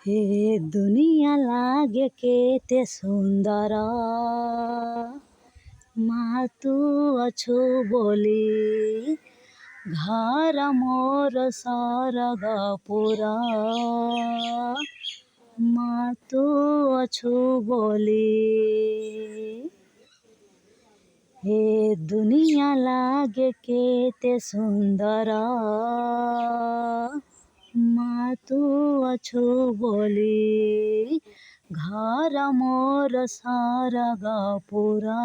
ଏ ଦୁନିଆ ଲାଗେ କେତେ ସୁନ୍ଦର, ମା ତୁ ଅଛୁ ବୋଲି ଘର ମୋର ସରଗପୁର। ମା ତୁ ଅଛୁ ବୋଲି ଏ ଦୁନିଆ ଲାଗେ କେତେ ସୁନ୍ଦର, ମା ତୁ ଅଛୁ ବୋଲି ଘର ମୋର ସରଗପୁର।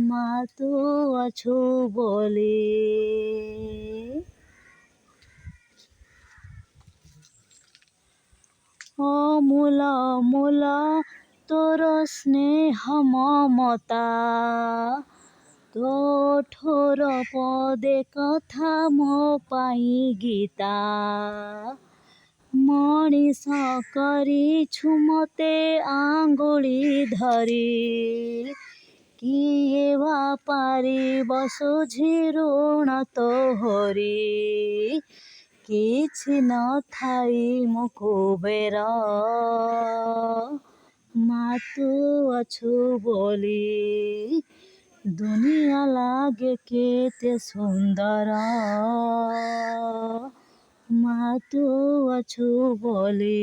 ମା ତୁ ଅଛୁ ବୋଲି। ଅମୂଲ ଅମୂଲ ତୋର ସ୍ନେହ ମମତା, ତୋ ଠୋର ପଦେ କଥା ମୋ ପାଇଁ ଗୀତା। ମଣିଷ କରିଛୁ ମୋତେ ଆଙ୍ଗୁଳି ଧରି, କିଏ ବା ପାରିବ ଶୁଝି ଋଣ ତୋହରି। କିଛି ନଥାଇ ମୁଁ କୁବେର, ମା ତୁ ଅଛୁ ବୋଲି ଦୁନିଆ ଲାଗେ କେତେ ସୁନ୍ଦର, ମା ତୁ ଅଛୁ ବୋଲି।